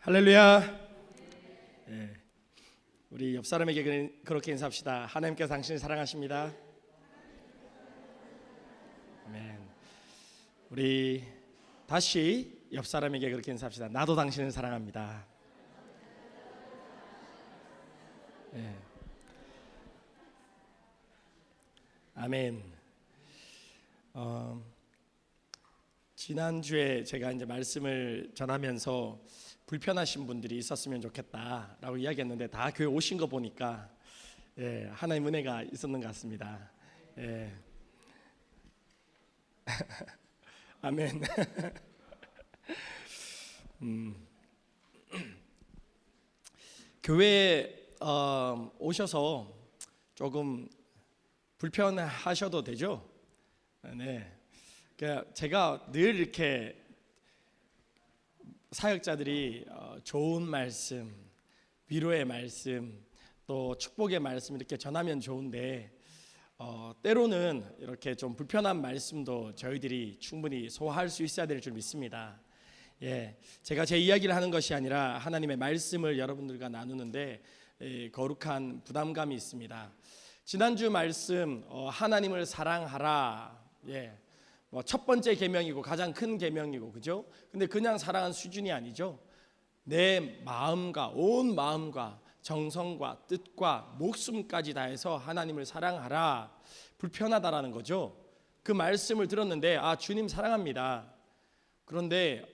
할렐루야. 예, 우리 옆 사람에게 그렇게 인사합시다. 하나님께서 당신을 사랑하십니다. 아멘. 우리 다시 옆 사람에게 그렇게 인사합시다. 나도 당신을 사랑합니다. 예. 아멘. 지난주에 제가 이제 말씀을 전하면서 불편하신 분들이 있었으면 좋겠다라고 이야기했는데 다 교회 오신 거 보니까 하나님 은혜가 있었는 것 같습니다. 아멘. 교회에 오셔서 조금 불편하셔도 되죠? 네. 그러니까 제가 늘 이렇게 사역자들이 좋은 말씀, 위로의 말씀, 또 축복의 말씀 이렇게 전하면 좋은데 때로는 이렇게 좀 불편한 말씀도 저희들이 충분히 소화할 수 있어야 될 줄 믿습니다. 제가 제 이야기를 하는 것이 아니라 하나님의 말씀을 여러분들과 나누는데 거룩한 부담감이 있습니다. 지난주 말씀 하나님을 사랑하라. 첫 번째 계명이고 가장 큰 계명이고, 그죠? 근데 그냥 사랑한 수준이 아니죠. 내 마음과 온 마음과 정성과 뜻과 목숨까지 다해서 하나님을 사랑하라. 불편하다라는 거죠. 그 말씀을 들었는데 주님 사랑합니다. 그런데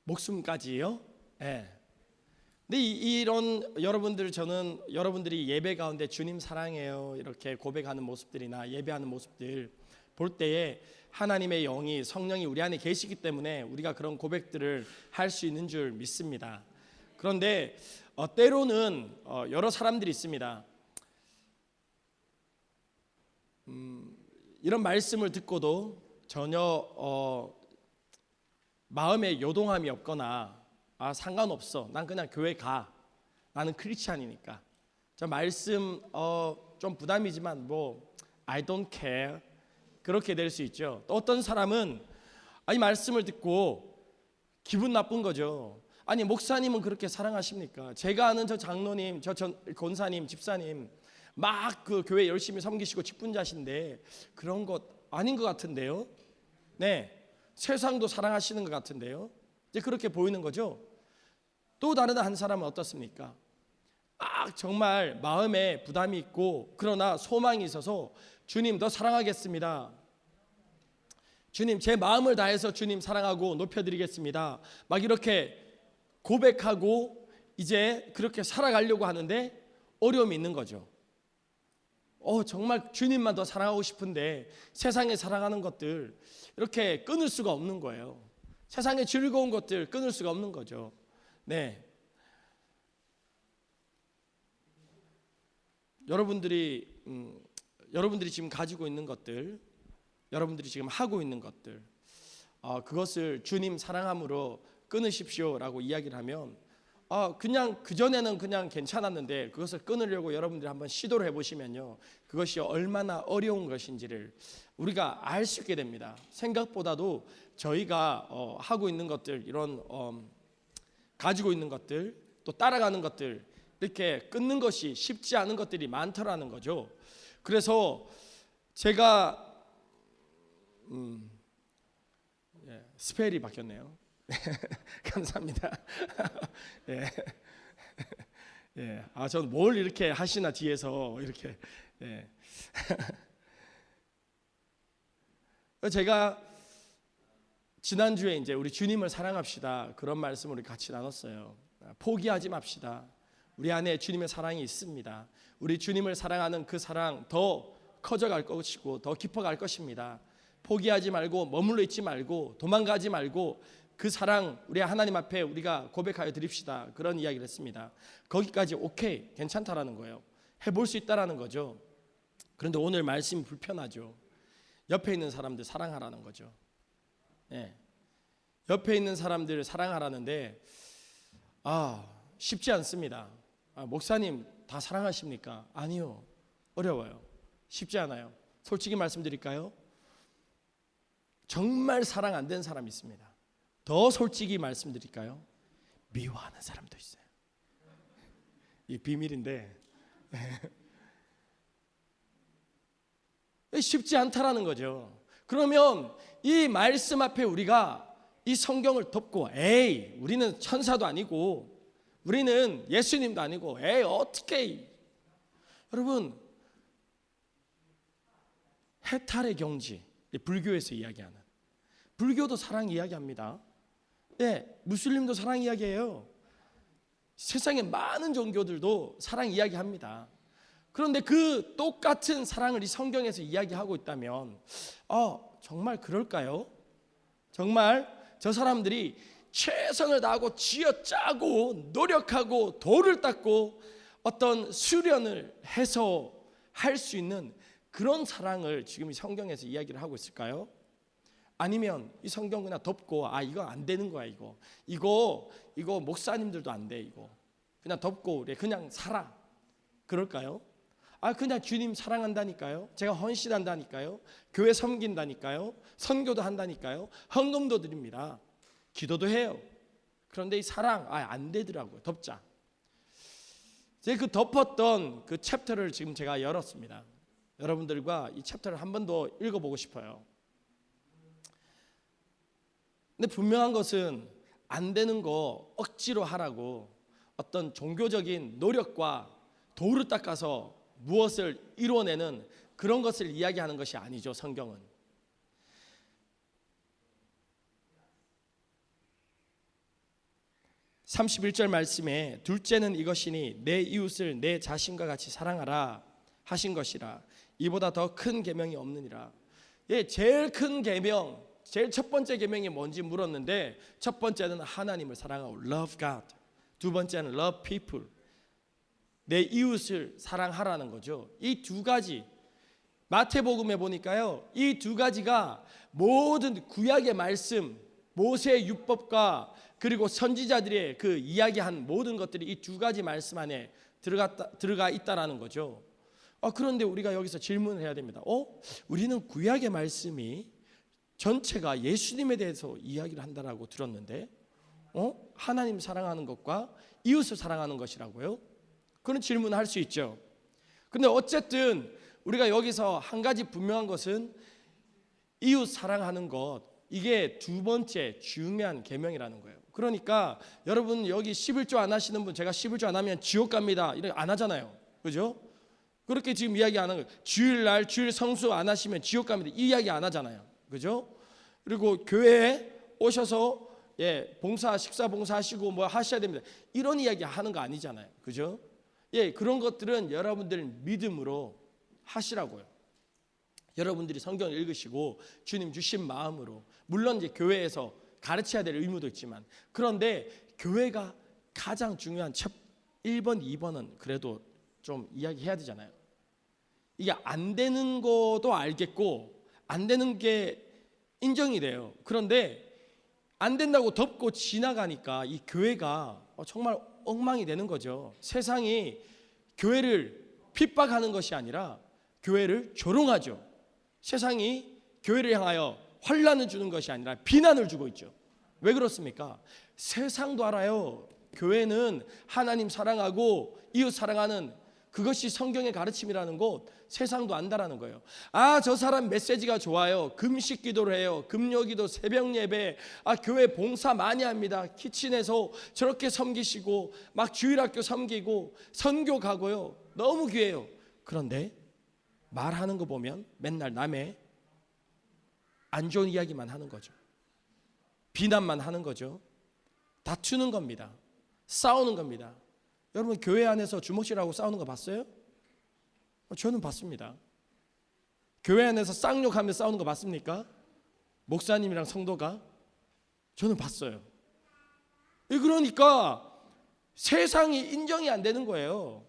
목숨까지요? 근데 이런 저는 여러분들이 예배 가운데 주님 사랑해요 이렇게 고백하는 모습들이나 예배하는 모습들 볼 때에 하나님의 영이 성령이 우리 안에 계시기 때문에 우리가 그런 고백들을 할 수 있는 줄 믿습니다. 그런데 때로는 여러 사람들이 있습니다. 이런 말씀을 듣고도 전혀 마음에 요동함이 없거나 상관없어, 난 그냥 교회 가, 나는 크리스찬이니까, 저 말씀 좀 부담이지만 I don't care, 그렇게 될 수 있죠. 또 어떤 사람은 이 말씀을 듣고 기분 나쁜 거죠. 아니 목사님은 그렇게 사랑하십니까? 제가 아는 저 장로님, 저 권사님, 집사님 막 그 교회 열심히 섬기시고 직분자신데 그런 것 아닌 것 같은데요. 세상도 사랑하시는 것 같은데요. 이제 그렇게 보이는 거죠. 또 다른 한 사람은 어떻습니까? 정말 마음에 부담이 있고 그러나 소망이 있어서 주님 더 사랑하겠습니다. 주님 제 마음을 다해서 주님 사랑하고 높여드리겠습니다. 막 이렇게 고백하고 이제 그렇게 살아가려고 하는데 어려움이 있는 거죠. 정말 주님만 더 사랑하고 싶은데 세상에 사랑하는 것들 이렇게 끊을 수가 없는 거예요. 세상의 즐거운 것들 끊을 수가 없는 거죠. 여러분들이 지금 가지고 있는 것들, 여러분들이 지금 하고 있는 것들, 그것을 주님 사랑함으로 끊으십시오라고 이야기를 하면 그냥 그전에는 그냥 괜찮았는데 그것을 끊으려고 여러분들이 한번 시도를 해보시면요, 그것이 얼마나 어려운 것인지를 우리가 알 수 있게 됩니다. 생각보다도 저희가 하고 있는 것들, 이런 가지고 있는 것들, 또 따라가는 것들, 이렇게 끊는 것이 쉽지 않은 것들이 많더라는 거죠. 그래서 제가 스펠이 바뀌었네요. 감사합니다. 저는 뭘 이렇게 하시나 뒤에서 이렇게. 제가 지난주에 이제 우리 주님을 사랑합시다 그런 말씀을 우리 같이 나눴어요. 포기하지 맙시다. 우리 안에 주님의 사랑이 있습니다. 우리 주님을 사랑하는 그 사랑 더 커져갈 것이고 더 깊어갈 것입니다. 포기하지 말고 머물러 있지 말고 도망가지 말고 그 사랑 우리 하나님 앞에 우리가 고백하여 드립시다. 그런 이야기를 했습니다. 거기까지 오케이, 괜찮다라는 거예요. 해볼 수 있다라는 거죠. 그런데 오늘 말씀이 불편하죠. 옆에 있는 사람들 사랑하라는 거죠. 옆에 있는 사람들을 사랑하라는데 쉽지 않습니다. 목사님 다 사랑하십니까? 아니요, 어려워요. 쉽지 않아요. 솔직히 말씀드릴까요? 정말 사랑 안 된 사람이 있습니다. 더 솔직히 말씀드릴까요? 미워하는 사람도 있어요. 이 비밀인데 쉽지 않다라는 거죠. 그러면 이 말씀 앞에 우리가 이 성경을 덮고 에이 우리는 천사도 아니고 우리는 예수님도 아니고 에이 어떻게 여러분 해탈의 경지 불교에서 이야기하는 불교도 사랑 이야기합니다. 네, 무슬림도 사랑 이야기해요. 세상에 많은 종교들도 사랑 이야기합니다. 그런데 그 똑같은 사랑을 이 성경에서 이야기하고 있다면 정말 그럴까요? 정말 저 사람들이 최선을 다하고 쥐어짜고 노력하고 돌을 닦고 어떤 수련을 해서 할 수 있는 그런 사랑을 지금 이 성경에서 이야기를 하고 있을까요? 아니면 이 성경 그냥 덮고 이거 안 되는 거야 이거 목사님들도 안 돼 이거 그냥 덮고 그냥 살아 그럴까요? 그냥 주님 사랑한다니까요. 제가 헌신한다니까요. 교회 섬긴다니까요. 선교도 한다니까요. 헌금도 드립니다. 기도도 해요. 그런데 이 사랑 안 되더라고요. 덮자. 제가 그 덮었던 그 챕터를 지금 제가 열었습니다. 여러분들과 이 챕터를 한 번 더 읽어보고 싶어요. 근데 분명한 것은 안 되는 거 억지로 하라고 어떤 종교적인 노력과 도를 닦아서 무엇을 이뤄내는 그런 것을 이야기하는 것이 아니죠. 성경은. (31절) 말씀에 둘째는 이것이니 내 이웃을 내 자신과 같이 사랑하라 하신 것이라 이보다 더 큰 계명이 없느니라. 제일 큰 계명 제일 첫 번째 계명이 뭔지 물었는데 첫 번째는 하나님을 사랑하고 love God, 두 번째는 love people, 내 이웃을 사랑하라는 거죠. 이 두 가지 마태복음에 보니까요 이 두 가지가 모든 구약의 말씀 모세의 율법과 그리고 선지자들의 그 이야기한 모든 것들이 이 두 가지 말씀 안에 들어가 있다라는 거죠. 그런데 우리가 여기서 질문을 해야 됩니다. 우리는 구약의 말씀이 전체가 예수님에 대해서 이야기를 한다라고 들었는데 하나님 사랑하는 것과 이웃을 사랑하는 것이라고요? 그런 질문을 할 수 있죠. 근데 어쨌든 우리가 여기서 한 가지 분명한 것은 이웃 사랑하는 것 이게 두 번째 중요한 계명이라는 거예요. 그러니까 여러분 여기 11조 안 하시는 분 제가 11조 안 하면 지옥 갑니다 이렇게 안 하잖아요. 그죠? 그렇게 지금 이야기 안 하는 거예요. 주일날 주일 성수 안 하시면 지옥 갑니다 이 이야기 안 하잖아요. 그죠? 그리고 교회에 오셔서 봉사 식사 봉사하시고 뭐 하셔야 됩니다 이런 이야기 하는 거 아니잖아요. 그죠? 그런 것들은 여러분들 믿음으로 하시라고요. 여러분들이 성경을 읽으시고 주님 주신 마음으로 물론 이제 교회에서 가르쳐야 될 의무도 있지만 그런데 교회가 가장 중요한 1번 2번은 그래도 좀 이야기해야 되잖아요. 이게 안 되는 것도 알겠고 안 되는 게 인정이 돼요. 그런데 안 된다고 덮고 지나가니까 이 교회가 정말 엉망이 되는 거죠. 세상이 교회를 핍박하는 것이 아니라 교회를 조롱하죠. 세상이 교회를 향하여 환난을 주는 것이 아니라 비난을 주고 있죠. 왜 그렇습니까? 세상도 알아요. 교회는 하나님 사랑하고 이웃 사랑하는 그것이 성경의 가르침이라는 것 세상도 안다라는 거예요. 저 사람 메시지가 좋아요. 금식 기도를 해요. 금요기도 새벽 예배 교회 봉사 많이 합니다. 키친에서 저렇게 섬기시고 막 주일학교 섬기고 선교 가고요. 너무 귀해요. 그런데 말하는 거 보면 맨날 남의 안 좋은 이야기만 하는 거죠. 비난만 하는 거죠. 다투는 겁니다. 싸우는 겁니다. 여러분 교회 안에서 주먹질하고 싸우는 거 봤어요? 저는 봤습니다. 교회 안에서 쌍욕하며 싸우는 거 봤습니까? 목사님이랑 성도가? 저는 봤어요. 그러니까 세상이 인정이 안 되는 거예요.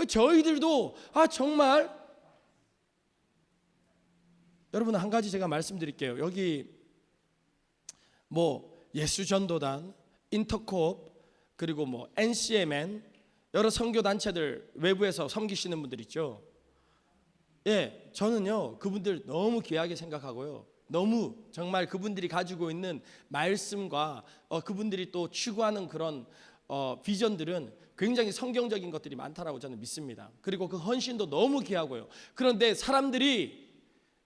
저희들도 정말 여러분 한 가지 제가 말씀드릴게요. 여기 뭐 예수전도단, 인터콥 그리고 뭐 NCMN 여러 선교 단체들 외부에서 섬기시는 분들 있죠. 저는요 그분들 너무 귀하게 생각하고요 너무 정말 그분들이 가지고 있는 말씀과 그분들이 또 추구하는 그런 비전들은 굉장히 성경적인 것들이 많다라고 저는 믿습니다. 그리고 그 헌신도 너무 귀하고요. 그런데 사람들이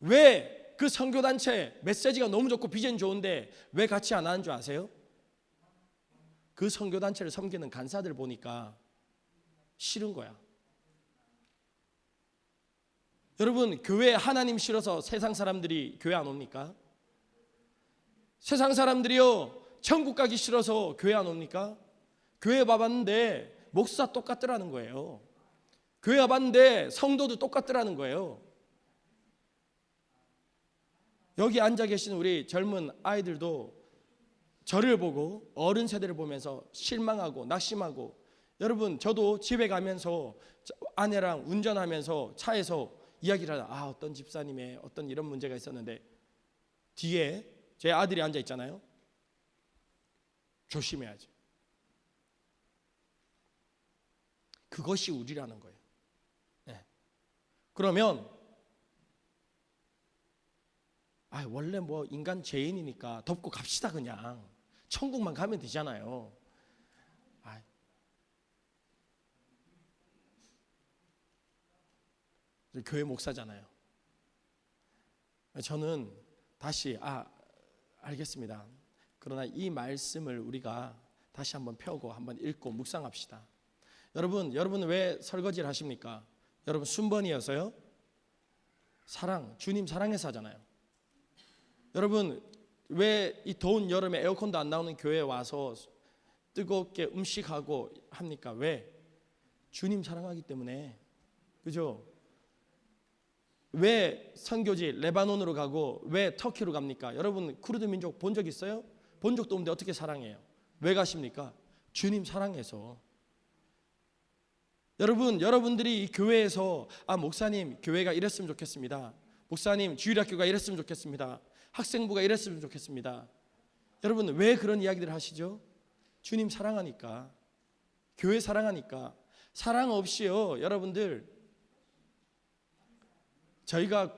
왜 그 선교단체 메시지가 너무 좋고 비전이 좋은데 왜 같이 안 하는 줄 아세요? 그 선교단체를 섬기는 간사들 보니까 싫은 거야. 여러분, 교회 하나님 싫어서 세상 사람들이 교회 안 옵니까? 세상 사람들이요 천국 가기 싫어서 교회 안 옵니까? 교회 와봤는데 목사 똑같더라는 거예요. 교회 와봤는데 성도도 똑같더라는 거예요. 여기 앉아 계신 우리 젊은 아이들도 저를 보고 어른 세대를 보면서 실망하고 낙심하고, 여러분 저도 집에 가면서 아내랑 운전하면서 차에서 이야기를 하다, 어떤 집사님의 어떤 이런 문제가 있었는데 뒤에 제 아들이 앉아 있잖아요. 조심해야지. 그것이 우리라는 거예요. 네. 그러면 원래 뭐 인간 죄인이니까 덮고 갑시다. 그냥 천국만 가면 되잖아요. 교회 목사잖아요. 저는 다시 알겠습니다. 그러나 이 말씀을 우리가 다시 한번 펴고 한번 읽고 묵상합시다. 여러분은 왜 설거지를 하십니까? 여러분 순번이어서요? 주님 사랑해서 하잖아요. 여러분 왜 이 더운 여름에 에어컨도 안 나오는 교회에 와서 뜨겁게 음식하고 합니까? 왜? 주님 사랑하기 때문에. 그죠? 왜 선교지 레바논으로 가고 왜 터키로 갑니까? 여러분 쿠르드 민족 본 적 있어요? 본 적도 없는데 어떻게 사랑해요? 왜 가십니까? 주님 사랑해서. 여러분들이 이 교회에서 목사님 교회가 이랬으면 좋겠습니다. 목사님 주일학교가 이랬으면 좋겠습니다. 학생부가 이랬으면 좋겠습니다. 여러분 왜 그런 이야기들을 하시죠? 주님 사랑하니까, 교회 사랑하니까. 사랑 없이요 여러분들,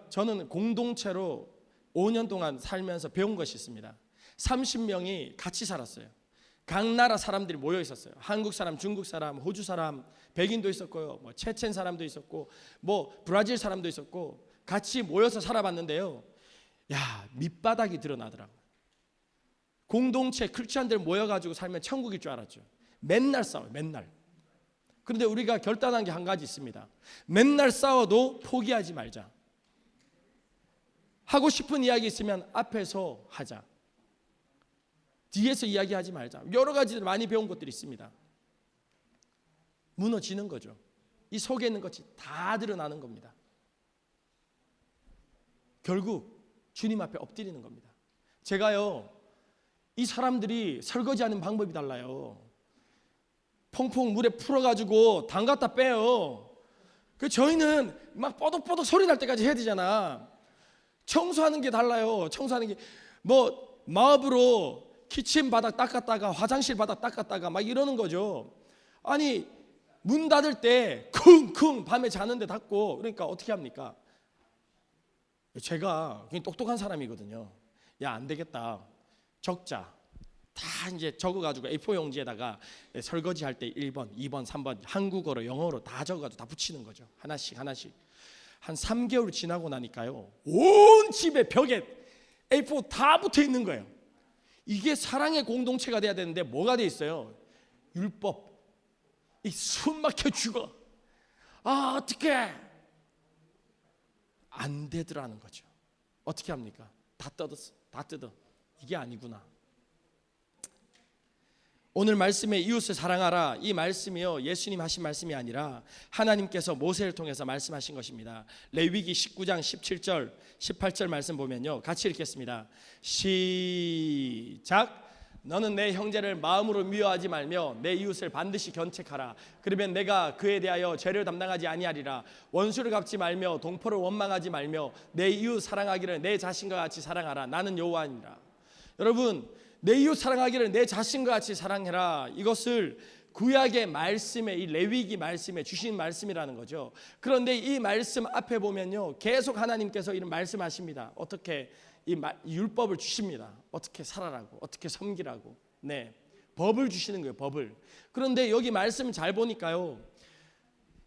저는 공동체로 5년 동안 살면서 배운 것이 있습니다. 30명이 같이 살았어요. 각 나라 사람들이 모여 있었어요. 한국 사람, 중국 사람, 호주 사람, 백인도 있었고요. 뭐 체첸 사람도 있었고, 뭐 브라질 사람도 있었고, 같이 모여서 살아봤는데요. 밑바닥이 드러나더라고요. 공동체 크리스찬들 모여가지고 살면 천국일 줄 알았죠. 맨날 싸워요. 맨날. 그런데 우리가 결단한 게 한 가지 있습니다. 맨날 싸워도 포기하지 말자. 하고 싶은 이야기 있으면 앞에서 하자. 뒤에서 이야기하지 말자. 여러 가지들 많이 배운 것들이 있습니다. 무너지는 거죠. 이 속에 있는 것이 다 드러나는 겁니다. 결국 주님 앞에 엎드리는 겁니다. 제가요, 이 사람들이 설거지하는 방법이 달라요. 퐁퐁 물에 풀어가지고 담갔다 빼요. 저희는 막 뽀득뽀득 소리 날 때까지 해야 되잖아. 청소하는 게 달라요. 청소하는 게 뭐 마법으로 키친 바닥 닦았다가 화장실 바닥 닦았다가 막 이러는 거죠. 문 닫을 때 쿵쿵 밤에 자는데 닫고, 그러니까 어떻게 합니까? 제가 굉장히 똑똑한 사람이거든요. 안 되겠다. 적자. 다 이제 적어가지고 A4 용지에다가 설거지 할 때 1번, 2번, 3번 한국어로 영어로 다 적어가지고 다 붙이는 거죠. 하나씩. 한 3개월 지나고 나니까요, 온 집에 벽에 A4 다 붙어 있는 거예요. 이게 사랑의 공동체가 돼야 되는데 뭐가 돼 있어요? 율법. 숨 막혀 죽어. 어떡해. 안 되더라는 거죠. 어떻게 합니까? 다 뜯어. 이게 아니구나. 오늘 말씀에 이웃을 사랑하라, 이 말씀이요 예수님 하신 말씀이 아니라 하나님께서 모세를 통해서 말씀하신 것입니다. 레위기 19장 17절 18절 말씀 보면요, 같이 읽겠습니다. 시작. 너는 내 형제를 마음으로 미워하지 말며 내 이웃을 반드시 견책하라. 그러면 내가 그에 대하여 죄를 담당하지 아니하리라. 원수를 갚지 말며 동포를 원망하지 말며 내 이웃 사랑하기를 내 자신과 같이 사랑하라. 나는 여호와니라. 여러분, 내 이웃 사랑하기를 내 자신과 같이 사랑해라. 이것을 구약의 말씀에, 이 레위기 말씀에 주신 말씀이라는 거죠. 그런데 이 말씀 앞에 보면요, 계속 하나님께서 이런 말씀하십니다. 어떻게? 이 율법을 주십니다. 어떻게 살아라고, 어떻게 섬기라고. 네, 법을 주시는 거예요. 법을. 그런데 여기 말씀 잘 보니까요,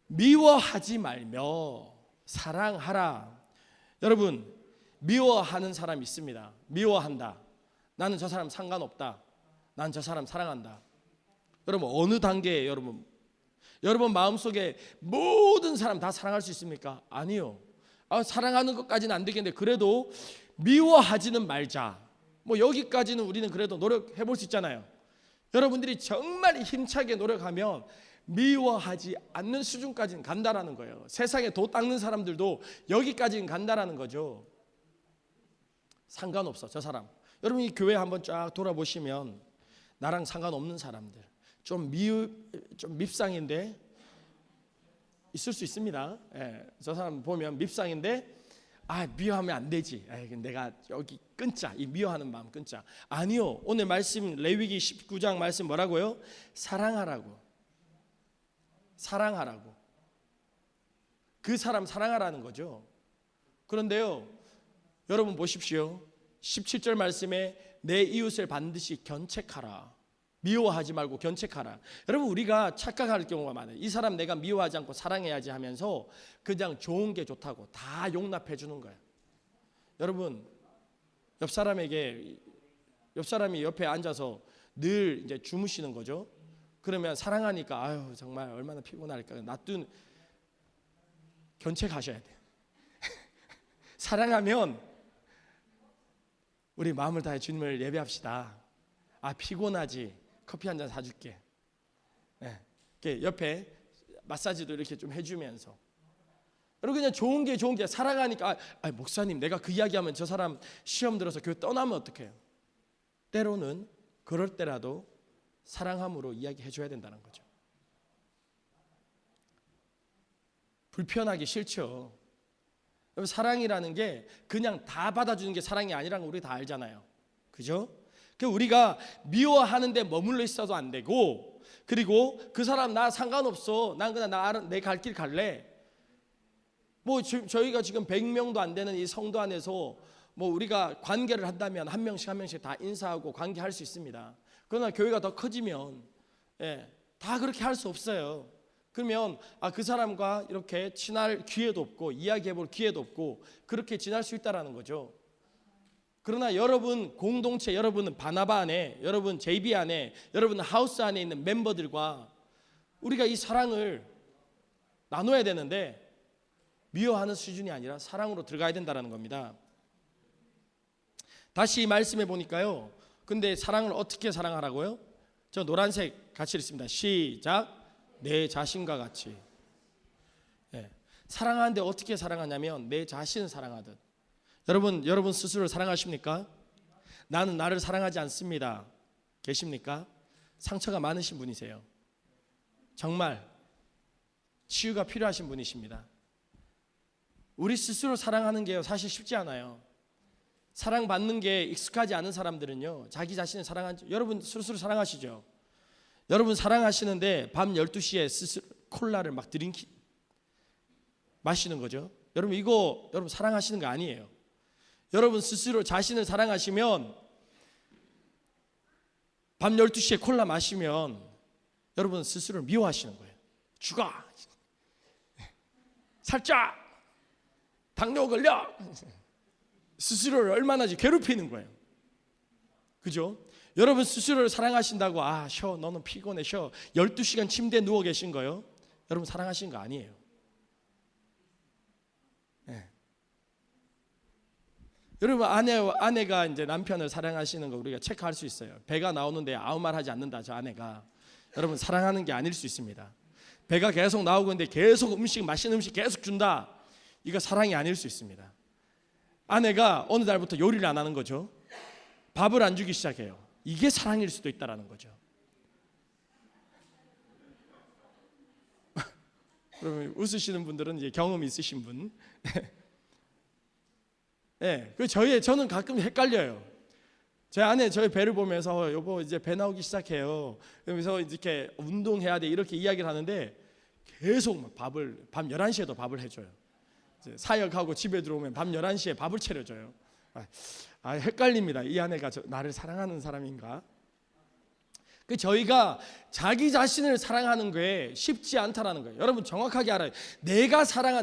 미워하지 말며 사랑하라. 여러분, 미워하는 사람 있습니다. 미워한다. 나는 저 사람 상관없다. 난 저 사람 사랑한다. 여러분, 어느 단계에 여러분 마음속에 모든 사람 다 사랑할 수 있습니까? 아니요. 사랑하는 것까지는 안 되겠는데 그래도 미워하지는 말자. 뭐 여기까지는 우리는 그래도 노력해 볼 수 있잖아요. 여러분들이 정말 힘차게 노력하면 미워하지 않는 수준까지는 간다라는 거예요. 세상에 도 닦는 사람들도 여기까지는 간다라는 거죠. 상관없어, 저 사람. 여러분, 이 교회 한번 쫙 돌아보시면 나랑 상관없는 사람들, 좀 밉상인데 있을 수 있습니다. 예, 저 사람 보면 밉상인데 미워하면 안 되지. 내가 여기 끊자. 이 미워하는 마음 끊자. 아니요. 오늘 말씀 레위기 19장 말씀 뭐라고요? 사랑하라고. 사랑하라고. 그 사람 사랑하라는 거죠. 그런데요, 여러분 보십시오. 17절 말씀에 내 이웃을 반드시 견책하라. 미워하지 말고 견책하라. 여러분, 우리가 착각할 경우가 많아요. 이 사람 내가 미워하지 않고 사랑해야지 하면서 그냥 좋은 게 좋다고 다 용납해 주는 거예요. 여러분, 옆 사람이 옆에 앉아서 늘 이제 주무시는 거죠. 그러면 사랑하니까 정말 얼마나 피곤할까. 견책하셔야 돼요. 사랑하면 우리 마음을 다해 주님을 예배합시다. 피곤하지. 커피 한 잔 사줄게. 네. 옆에 마사지도 이렇게 좀 해주면서. 여러분, 그냥 좋은 게 사랑하니까 목사님 내가 그 이야기하면 저 사람 시험 들어서 교회 떠나면 어떡해요? 때로는 그럴 때라도 사랑함으로 이야기해 줘야 된다는 거죠. 불편하기 싫죠. 여러분, 사랑이라는 게 그냥 다 받아주는 게 사랑이 아니라는 거 우리 다 알잖아요. 그죠? 우리가 미워하는데 머물러 있어도 안 되고, 그리고 그 사람 나 상관없어. 난 그냥 내 갈 길 갈래. 뭐 저희가 지금 100명도 안 되는 이 성도 안에서 뭐 우리가 관계를 한다면 한 명씩 다 인사하고 관계할 수 있습니다. 그러나 교회가 더 커지면 다 그렇게 할 수 없어요. 그러면 그 사람과 이렇게 친할 기회도 없고 이야기해 볼 기회도 없고 그렇게 지날 수 있다라는 거죠. 그러나 여러분 공동체, 여러분은 바나바 안에, 여러분 JB 안에, 여러분 하우스 안에 있는 멤버들과 우리가 이 사랑을 나눠야 되는데 미워하는 수준이 아니라 사랑으로 들어가야 된다는 겁니다. 다시 이 말씀해 보니까요, 근데 사랑을 어떻게 사랑하라고요? 저 노란색 같이 읽습니다. 시작. 내 자신과 같이. 사랑하는데 어떻게 사랑하냐면 내 자신을 사랑하듯. 여러분 스스로를 사랑하십니까? 나는 나를 사랑하지 않습니다. 계십니까? 상처가 많으신 분이세요. 정말 치유가 필요하신 분이십니다. 우리 스스로 사랑하는 게 사실 쉽지 않아요. 사랑받는 게 익숙하지 않은 사람들은요, 자기 자신을 여러분 스스로 사랑하시죠? 여러분 사랑하시는데 밤 12시에 스스로 콜라를 막 마시는 거죠. 여러분 이거 여러분 사랑하시는 거 아니에요. 여러분 스스로 자신을 사랑하시면 밤 12시에 콜라 마시면 여러분 스스로를 미워하시는 거예요. 죽어, 살짝, 당뇨 걸려, 스스로를 얼마나 괴롭히는 거예요. 그죠? 여러분 스스로를 사랑하신다고 쉬어, 너는 피곤해, 쉬어, 12시간 침대에 누워 계신 거예요. 여러분 사랑하시는 거 아니에요. 여러분 아내가 이제 남편을 사랑하시는 거 우리가 체크할 수 있어요. 배가 나오는데 아무 말 하지 않는다, 저 아내가. 여러분 사랑하는 게 아닐 수 있습니다. 배가 계속 나오고 있는데 계속 맛있는 음식 계속 준다, 이거 사랑이 아닐 수 있습니다. 아내가 어느 날부터 요리를 안 하는 거죠. 밥을 안 주기 시작해요. 이게 사랑일 수도 있다라는 거죠. 여러분 웃으시는 분들은 이제 경험이 있으신 분. 저는 가끔 헷갈려요. 제 아내 저희 배를 보면서 여보 이제 배 나오기 시작해요. 그러면서 이렇게 운동해야 돼 이렇게 이야기를 하는데 계속 밤 11시에도 밥을 해줘요. 이제 사역하고 집에 들어오면 밤 11시에 밥을 차려줘요. 헷갈립니다. 이 아내가 나를 사랑하는 사람인가? 저희가 자기 자신을 사랑하는 게 쉽지 않다라는 거예요. 여러분 정확하게 알아요.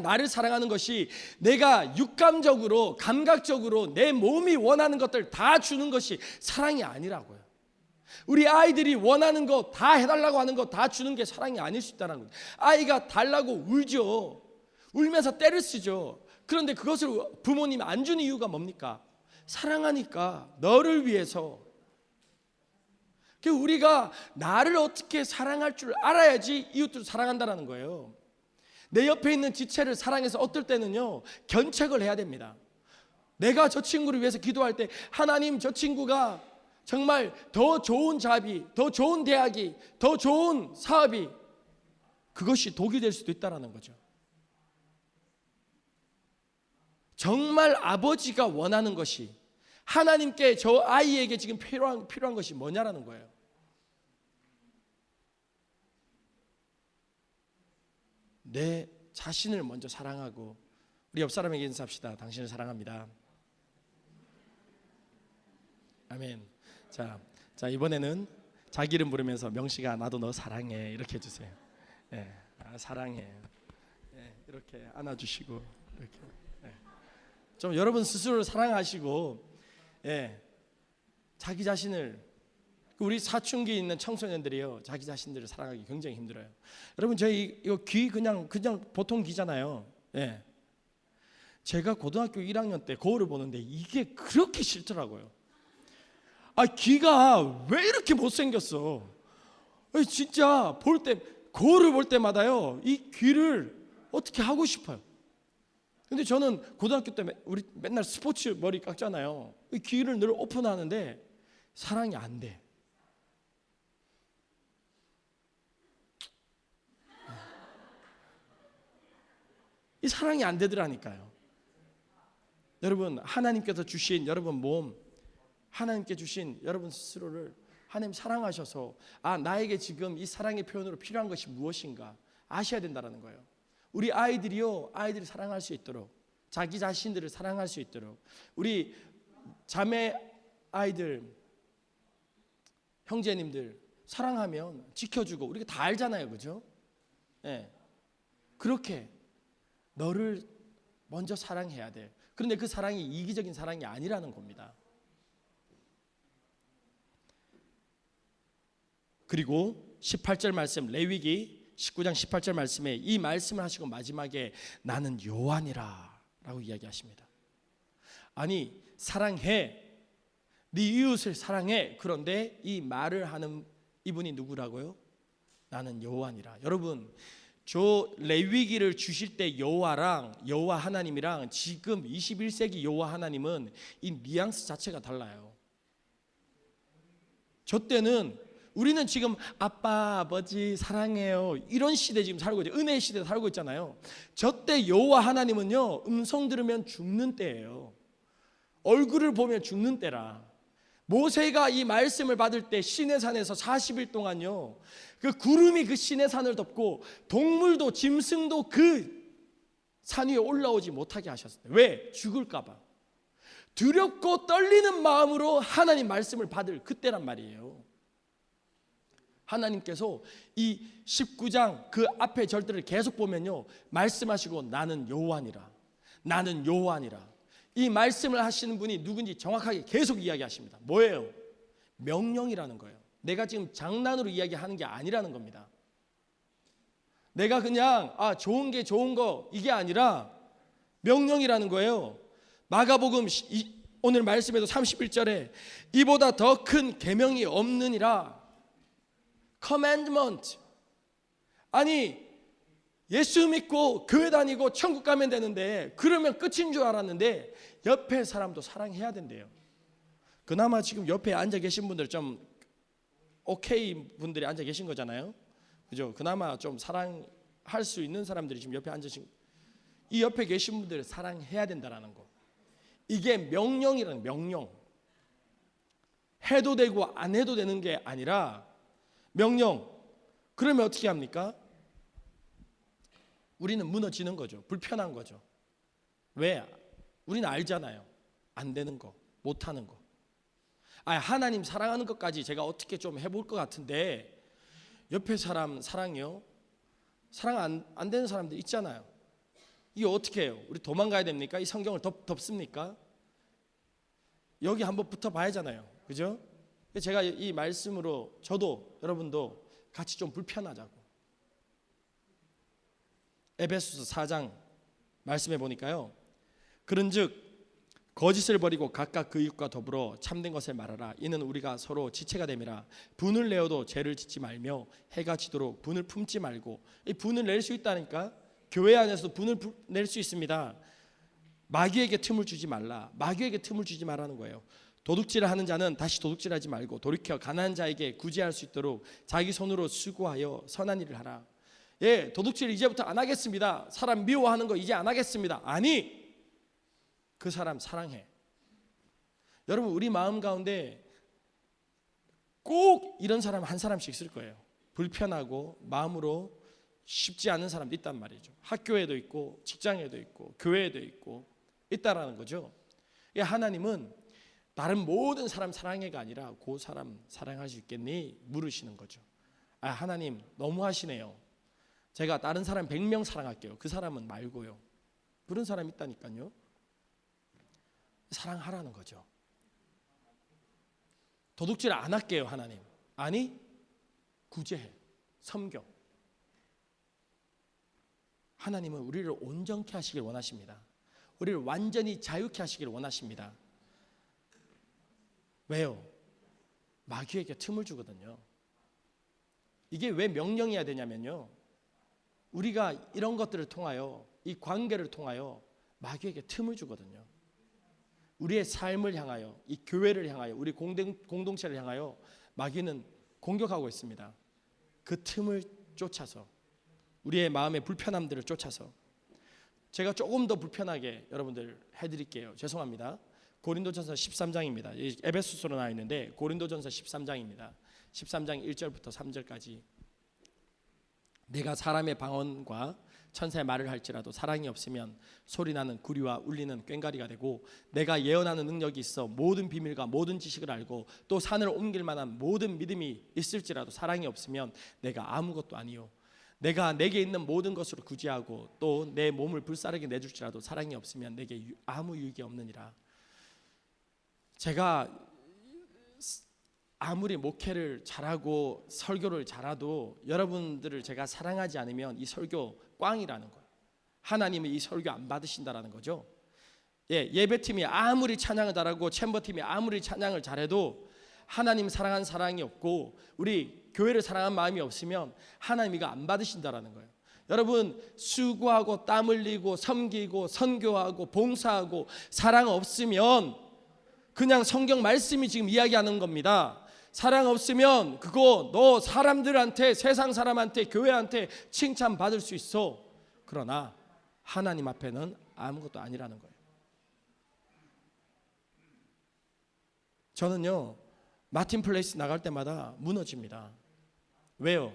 나를 사랑하는 것이 내가 육감적으로 감각적으로 내 몸이 원하는 것들 다 주는 것이 사랑이 아니라고요. 우리 아이들이 원하는 거 다 해달라고 하는 거 다 주는 게 사랑이 아닐 수 있다는 거예요. 아이가 달라고 울죠. 울면서 떼를 쓰죠. 그런데 그것을 부모님이 안 주는 이유가 뭡니까? 사랑하니까, 너를 위해서. 우리가 나를 어떻게 사랑할 줄 알아야지 이웃들을 사랑한다는 거예요. 내 옆에 있는 지체를 사랑해서 어떨 때는요, 견책을 해야 됩니다. 내가 저 친구를 위해서 기도할 때 하나님, 저 친구가 정말 더 좋은 잡이, 더 좋은 대학이, 더 좋은 사업이, 그것이 독이 될 수도 있다는 거죠. 정말 아버지가 원하는 것이, 하나님께 저 아이에게 지금 필요한 것이 뭐냐라는 거예요. 내 자신을 먼저 사랑하고, 우리 옆 사람에게 인사합시다. 당신을 사랑합니다. 아멘. 자 이번에는 자기 이름 부르면서 명식아, 나도 너 사랑해, 이렇게 해주세요. 네, 사랑해. 네, 이렇게 안아주시고, 이렇게. 네. 좀 여러분 스스로를 사랑하시고, 자기 자신을, 우리 사춘기 있는 청소년들이요, 자기 자신들을 사랑하기 굉장히 힘들어요. 여러분 저희 이거 귀 그냥 보통 귀잖아요. 제가 고등학교 1학년 때 거울을 보는데 이게 그렇게 싫더라고요. 귀가 왜 이렇게 못생겼어? 진짜 거울을 볼 때마다요, 이 귀를 어떻게 하고 싶어요. 근데 저는 고등학교 때 우리 맨날 스포츠 머리 깎잖아요. 이 귀를 늘 오픈하는데 사랑이 안 돼. 이 사랑이 안 되더라니까요. 여러분 하나님께서 주신 여러분 몸, 하나님께 주신 여러분 스스로를 하나님 사랑하셔서 나에게 지금 이 사랑의 표현으로 필요한 것이 무엇인가 아셔야 된다는 거예요. 우리 아이들이 사랑할 수 있도록, 자기 자신들을 사랑할 수 있도록, 우리 자매 아이들, 형제님들 사랑하면 지켜주고, 우리가 다 알잖아요, 그죠? 그렇게 너를 먼저 사랑해야 돼. 그런데 그 사랑이 이기적인 사랑이 아니라는 겁니다. 그리고 18절 말씀, 레위기 19장 18절 말씀에 이 말씀을 하시고 마지막에 나는 여호와니라 라고 이야기하십니다. 아니, 사랑해, 네 이웃을 사랑해. 그런데 이 말을 하는 이분이 누구라고요? 나는 여호와니라. 여러분, 저 레위기를 주실 때 여호와 하나님이랑 지금 21세기 여호와 하나님은 이 뉘앙스 자체가 달라요. 저 때는 우리는 지금 아빠, 아버지 사랑해요 이런 시대 지금 살고 있죠. 은혜의 시대에 살고 있잖아요. 저 때 여호와 하나님은요, 음성 들으면 죽는 때예요. 얼굴을 보면 죽는 때라. 모세가 이 말씀을 받을 때 시내산에서 40일 동안요, 그 구름이 그 시내산을 덮고 동물도 짐승도 그 산 위에 올라오지 못하게 하셨어요. 왜? 죽을까 봐. 두렵고 떨리는 마음으로 하나님 말씀을 받을 그때란 말이에요. 하나님께서 이 19장 그 앞에 절들을 계속 보면요, 말씀하시고 나는 여호와니라, 나는 여호와니라. 이 말씀을 하시는 분이 누군지 정확하게 계속 이야기하십니다. 뭐예요? 명령이라는 거예요. 내가 지금 장난으로 이야기하는 게 아니라는 겁니다. 내가 그냥 좋은 게 좋은 거 이게 아니라 명령이라는 거예요. 마가복음 오늘 말씀에도 31절에 이보다 더 큰 계명이 없느니라. commandment. 아니, 예수 믿고 교회 다니고 천국 가면 되는데, 그러면 끝인 줄 알았는데 옆에 사람도 사랑해야 된대요. 그나마 지금 옆에 앉아 계신 분들 좀 오케이 분들이 앉아 계신 거잖아요, 그죠? 그나마 좀 사랑할 수 있는 사람들이 지금 옆에 앉으신, 이 옆에 계신 분들을 사랑해야 된다라는 거. 이게 명령이라는, 명령. 해도 되고 안 해도 되는 게 아니라 명령. 그러면 어떻게 합니까? 우리는 무너지는 거죠. 불편한 거죠. 왜? 우리는 알잖아요. 안 되는 거, 못 하는 거. 하나님 사랑하는 것까지 제가 어떻게 좀 해볼 것 같은데 옆에 사람 사랑이요? 사랑 안 되는 사람들 있잖아요. 이게 어떻게 해요? 우리 도망가야 됩니까? 이 성경을 덮습니까? 여기 한번 붙어봐야잖아요. 그죠? 제가 이 말씀으로 저도 여러분도 같이 좀 불편하자고. 에베소서 4장 말씀해 보니까요. 그런즉 거짓을 버리고 각각 그 이웃과 더불어 참된 것을 말하라. 이는 우리가 서로 지체가 됨이라. 분을 내어도 죄를 짓지 말며 해가 지도록 분을 품지 말고. 이 분을 낼 수 있다니까. 교회 안에서도 분을 낼 수 있습니다. 마귀에게 틈을 주지 말라. 마귀에게 틈을 주지 말라는 거예요. 도둑질을 하는 자는 다시 도둑질하지 말고 돌이켜 가난한 자에게 구제할 수 있도록 자기 손으로 수고하여 선한 일을 하라. 예, 도둑질 이제부터 안 하겠습니다. 사람 미워하는 거 이제 안 하겠습니다. 아니, 그 사람 사랑해. 여러분, 우리 마음 가운데 꼭 이런 사람 한 사람씩 있을 거예요. 불편하고 마음으로 쉽지 않은 사람도 있단 말이죠. 학교에도 있고 직장에도 있고 교회에도 있고 있다라는 거죠. 하나님은 다른 모든 사람 사랑해가 아니라 그 사람 사랑할 수 있겠니? 물으시는 거죠. 하나님 너무 하시네요. 제가 다른 사람 100명 사랑할게요. 그 사람은 말고요. 그런 사람 있다니까요. 사랑하라는 거죠. 도둑질 안 할게요, 하나님. 아니, 구제해, 섬겨. 하나님은 우리를 온전케 하시길 원하십니다. 우리를 완전히 자유케 하시길 원하십니다. 왜요? 마귀에게 틈을 주거든요. 이게 왜 명령해야 되냐면요, 우리가 이런 것들을 통하여, 이 관계를 통하여 마귀에게 틈을 주거든요. 우리의 삶을 향하여, 이 교회를 향하여, 우리 공동체를 향하여 마귀는 공격하고 있습니다. 그 틈을 쫓아서, 우리의 마음의 불편함들을 쫓아서. 제가 조금 더 불편하게 여러분들 해드릴게요. 죄송합니다. 고린도전서 13장입니다. 에베소서로 나와 있는데 고린도전서 13장입니다. 13장 1절부터 3절까지. 내가 사람의 방언과 천사의 말을 할지라도 사랑이 없으면 소리나는 구리와 울리는 꽹과리가 되고, 내가 예언하는 능력이 있어 모든 비밀과 모든 지식을 알고 또 산을 옮길 만한 모든 믿음이 있을지라도 사랑이 없으면 내가 아무것도 아니요. 내가 내게 있는 모든 것으로 구제하고 또 내 몸을 불사르게 내줄지라도 사랑이 없으면 내게 아무 유익이 없느니라. 제가 아무리 목회를 잘하고 설교를 잘해도 여러분들을 제가 사랑하지 않으면 이 설교 꽝이라는 거예요. 하나님은 이 설교 안 받으신다라는 거죠. 예배팀이 아무리 찬양을 잘하고 챔버팀이 아무리 찬양을 잘해도 하나님 사랑한 사랑이 없고 우리 교회를 사랑한 마음이 없으면 하나님 이거 안 받으신다라는 거예요. 여러분, 수고하고 땀 흘리고 섬기고 선교하고 봉사하고 사랑 없으면 그냥 성경 말씀이 지금 이야기하는 겁니다. 사랑 없으면 그거 너 사람들한테, 세상 사람한테, 교회한테 칭찬받을 수 있어. 그러나 하나님 앞에는 아무것도 아니라는 거예요. 저는요, 마틴 플레이스 나갈 때마다 무너집니다. 왜요?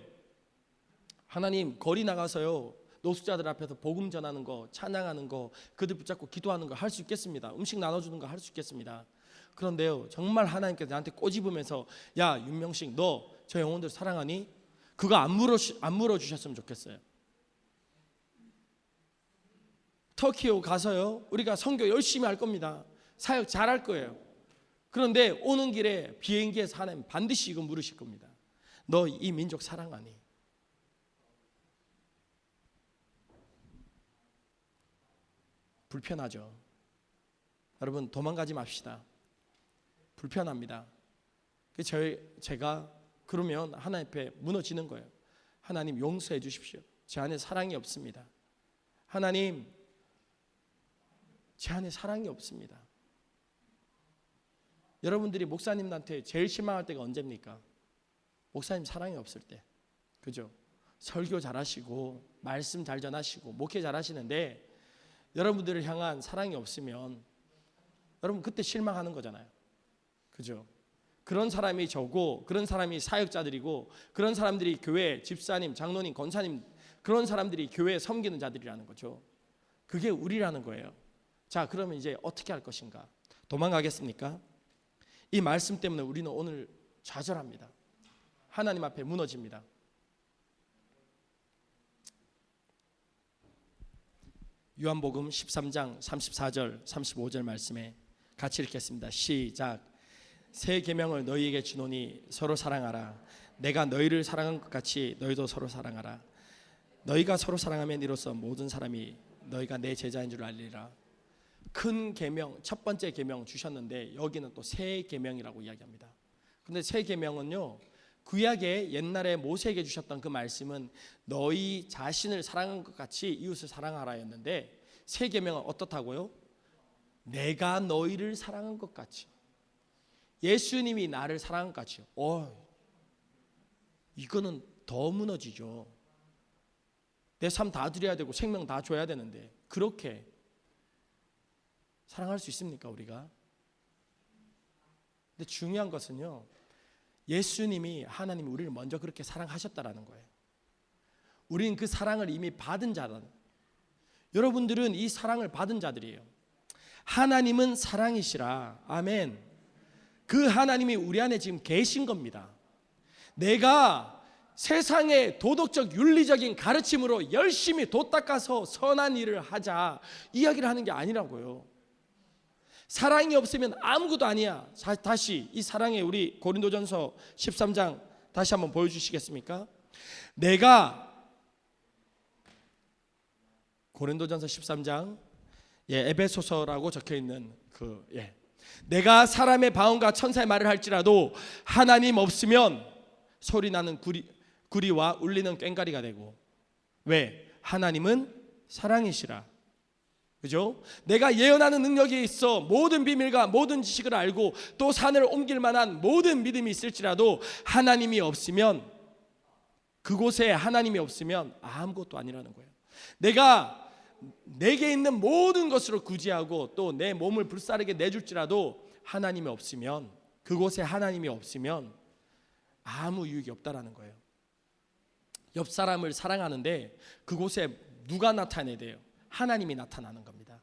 하나님, 거리 나가서요 노숙자들 앞에서 복음 전하는 거, 찬양하는 거, 그들 붙잡고 기도하는 거 할 수 있겠습니다. 음식 나눠주는 거 할 수 있겠습니다. 그런데요, 정말 하나님께서 나한테 꼬집으면서 야 윤명식, 너 저 영혼들 사랑하니? 그거 안 물어주셨으면 좋겠어요. 터키에 가서요 우리가 선교 열심히 할 겁니다. 사역 잘할 거예요. 그런데 오는 길에 비행기에서 하나님 반드시 이거 물으실 겁니다. 너 이 민족 사랑하니? 불편하죠. 여러분, 도망가지 맙시다. 불편합니다. 제가 그러면 하나님 앞에 무너지는 거예요. 하나님 용서해 주십시오. 제 안에 사랑이 없습니다. 하나님, 제 안에 사랑이 없습니다. 여러분들이 목사님한테 제일 실망할 때가 언제입니까? 목사님 사랑이 없을 때. 그죠? 설교 잘하시고 말씀 잘 전하시고 목회 잘하시는데 여러분들을 향한 사랑이 없으면 여러분 그때 실망하는 거잖아요. 그죠? 그런 사람이 저고, 그런 사람이 사역자들이고, 그런 사람들이 교회 집사님, 장로님, 권사님, 그런 사람들이 교회에 섬기는 자들이라는 거죠. 그게 우리라는 거예요. 자, 그러면 이제 어떻게 할 것인가? 도망가겠습니까? 이 말씀 때문에 우리는 오늘 좌절합니다. 하나님 앞에 무너집니다. 요한복음 13장 34절 35절 말씀에 같이 읽겠습니다. 시작. 새 계명을 너희에게 주노니 서로 사랑하라. 내가 너희를 사랑한 것 같이 너희도 서로 사랑하라. 너희가 서로 사랑하면 이로써 모든 사람이 너희가 내 제자인 줄 알리라. 큰 계명, 첫 번째 계명 주셨는데 여기는 또 새 계명이라고 이야기합니다. 근데 새 계명은요, 구약에 옛날에 모세에게 주셨던 그 말씀은 너희 자신을 사랑한 것 같이 이웃을 사랑하라였는데, 새 계명은 어떻다고요? 내가 너희를 사랑한 것 같이, 예수님이 나를 사랑한 것 같이요. 이거는 더 무너지죠. 내 삶 다 드려야 되고 생명 다 줘야 되는데 그렇게 사랑할 수 있습니까, 우리가? 근데 중요한 것은요, 예수님이, 하나님이 우리를 먼저 그렇게 사랑하셨다라는 거예요. 우리는 그 사랑을 이미 받은 자라는, 여러분들은 이 사랑을 받은 자들이에요. 하나님은 사랑이시라. 아멘. 그 하나님이 우리 안에 지금 계신 겁니다. 내가 세상의 도덕적 윤리적인 가르침으로 열심히 도 닦아서 선한 일을 하자 이야기를 하는 게 아니라고요. 사랑이 없으면 아무것도 아니야. 다시 이 사랑의 우리 고린도전서 13장 다시 한번 보여주시겠습니까? 내가 고린도전서 13장 에베소서라고 적혀있는 내가 사람의 방언과 천사의 말을 할지라도 하나님 없으면 소리나는 구리와 울리는 꽹과리가 되고, 왜? 하나님은 사랑이시라. 그죠? 내가 예언하는 능력이 있어 모든 비밀과 모든 지식을 알고 또 산을 옮길 만한 모든 믿음이 있을지라도 하나님이 없으면, 그곳에 하나님이 없으면 아무것도 아니라는 거예요. 내가 내게 있는 모든 것으로 구제하고 또 내 몸을 불사르게 내줄지라도 하나님이 없으면, 그곳에 하나님이 없으면 아무 유익이 없다라는 거예요. 옆 사람을 사랑하는데 그곳에 누가 나타내야 돼요? 하나님이 나타나는 겁니다.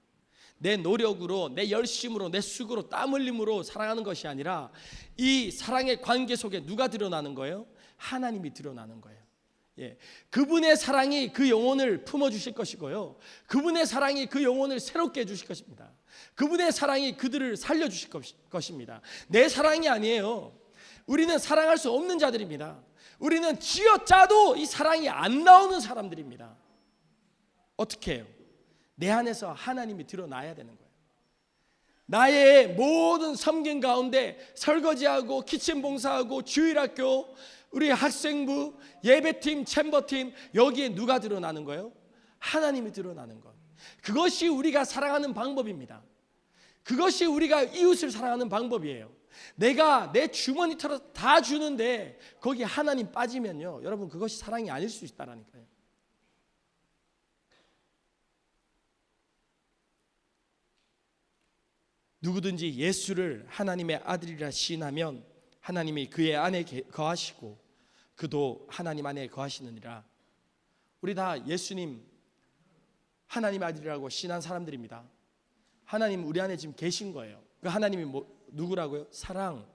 내 노력으로, 내 열심으로, 내 수고로, 땀 흘림으로 사랑하는 것이 아니라 이 사랑의 관계 속에 누가 드러나는 거예요? 하나님이 드러나는 거예요. 그분의 사랑이 그 영혼을 품어주실 것이고요, 그분의 사랑이 그 영혼을 새롭게 해주실 것입니다. 그분의 사랑이 그들을 살려주실 것입니다. 내 사랑이 아니에요. 우리는 사랑할 수 없는 자들입니다. 우리는 쥐어짜도 이 사랑이 안 나오는 사람들입니다. 어떻게 해요? 내 안에서 하나님이 드러나야 되는 거예요. 나의 모든 섬김 가운데 설거지하고 키친 봉사하고 주일학교, 우리 학생부, 예배팀, 챔버팀, 여기에 누가 드러나는 거예요? 하나님이 드러나는 것. 그것이 우리가 사랑하는 방법입니다. 그것이 우리가 이웃을 사랑하는 방법이에요. 내가 내 주머니 털어 다 주는데 거기 하나님 빠지면요, 여러분, 그것이 사랑이 아닐 수 있다라니까요. 누구든지 예수를 하나님의 아들이라 시인하면 하나님이 그의 안에 거하시고 그도 하나님 안에 거하시느니라. 우리 다 예수님 하나님의 아들이라고 시인한 사람들입니다. 하나님 우리 안에 지금 계신 거예요. 그 하나님이 누구라고요? 사랑.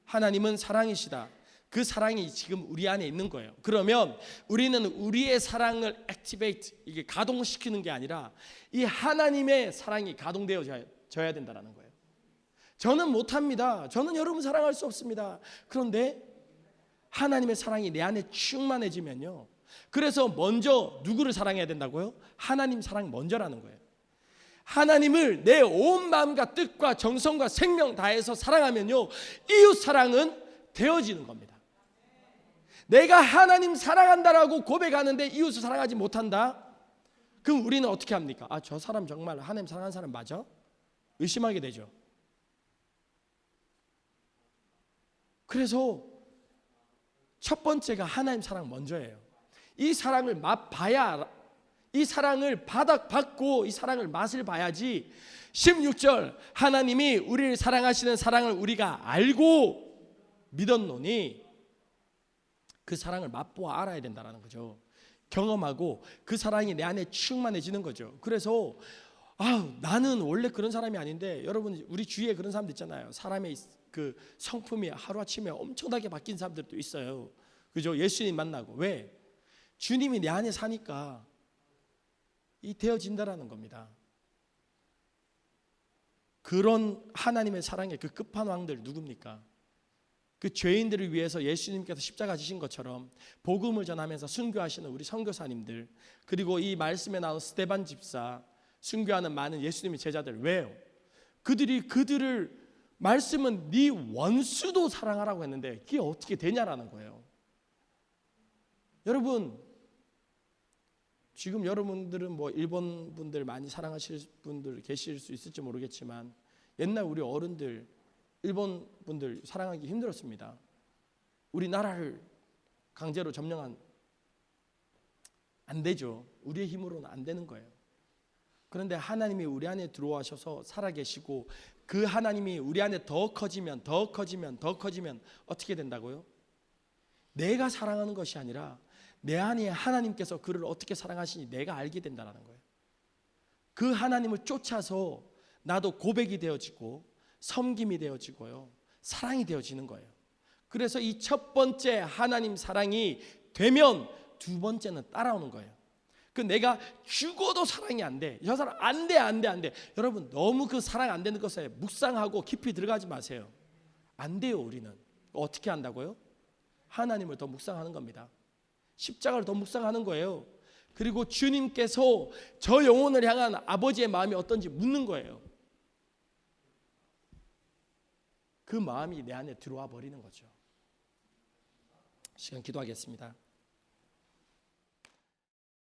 하나님은 사랑이시다. 그 사랑이 지금 우리 안에 있는 거예요. 그러면 우리는 우리의 사랑을 액티베이트, 이게 가동시키는 게 아니라 이 하나님의 사랑이 가동되어져야 된다는 거예요. 저는 못합니다. 저는 여러분 사랑할 수 없습니다. 그런데 하나님의 사랑이 내 안에 충만해지면요, 그래서 먼저 누구를 사랑해야 된다고요? 하나님 사랑이 먼저라는 거예요. 하나님을 내 온 마음과 뜻과 정성과 생명 다해서 사랑하면요, 이웃 사랑은 되어지는 겁니다. 내가 하나님 사랑한다라고 고백하는데 이웃을 사랑하지 못한다? 그럼 우리는 어떻게 합니까? 저 사람 정말 하나님 사랑하는 사람 맞아? 의심하게 되죠. 그래서 첫 번째가 하나님 사랑 먼저예요. 이 사랑을 맛봐야, 이 사랑을 받고 이 사랑을 맛을 봐야지. 16절, 하나님이 우리를 사랑하시는 사랑을 우리가 알고 믿었노니, 그 사랑을 맛보아 알아야 된다는 거죠. 경험하고 그 사랑이 내 안에 충만해지는 거죠. 그래서 나는 원래 그런 사람이 아닌데, 여러분 우리 주위에 그런 사람들 있잖아요. 사람의 그 성품이 하루아침에 엄청나게 바뀐 사람들도 있어요. 그죠? 예수님 만나고. 왜? 주님이 내 안에 사니까 이 되어진다라는 겁니다. 그런 하나님의 사랑의 그 끝판왕들 누굽니까? 그 죄인들을 위해서 예수님께서 십자가 지신 것처럼 복음을 전하면서 순교하시는 우리 선교사님들, 그리고 이 말씀에 나온 스데반 집사, 순교하는 많은 예수님의 제자들. 왜요? 그들을 말씀은 네 원수도 사랑하라고 했는데 그게 어떻게 되냐라는 거예요. 여러분, 지금 여러분들은 뭐 일본 분들 많이 사랑하실 분들 계실 수 있을지 모르겠지만, 옛날 우리 어른들 일본 분들 사랑하기 힘들었습니다. 우리나라를 강제로 점령한, 안 되죠. 우리의 힘으로는 안 되는 거예요. 그런데 하나님이 우리 안에 들어와셔서 살아계시고, 그 하나님이 우리 안에 더 커지면 어떻게 된다고요? 내가 사랑하는 것이 아니라 내 안에 하나님께서 그를 어떻게 사랑하시니 내가 알게 된다는 거예요. 그 하나님을 쫓아서 나도 고백이 되어지고 섬김이 되어지고요, 사랑이 되어지는 거예요. 그래서 이 첫 번째 하나님 사랑이 되면 두 번째는 따라오는 거예요. 그 내가 죽어도 사랑이 안 돼, 저 사람 안 돼. 여러분, 너무 그 사랑 안 되는 것에 묵상하고 깊이 들어가지 마세요. 안 돼요. 우리는 어떻게 한다고요? 하나님을 더 묵상하는 겁니다. 십자가를 더 묵상하는 거예요. 그리고 주님께서 저 영혼을 향한 아버지의 마음이 어떤지 묻는 거예요. 그 마음이 내 안에 들어와 버리는 거죠. 시간 기도하겠습니다.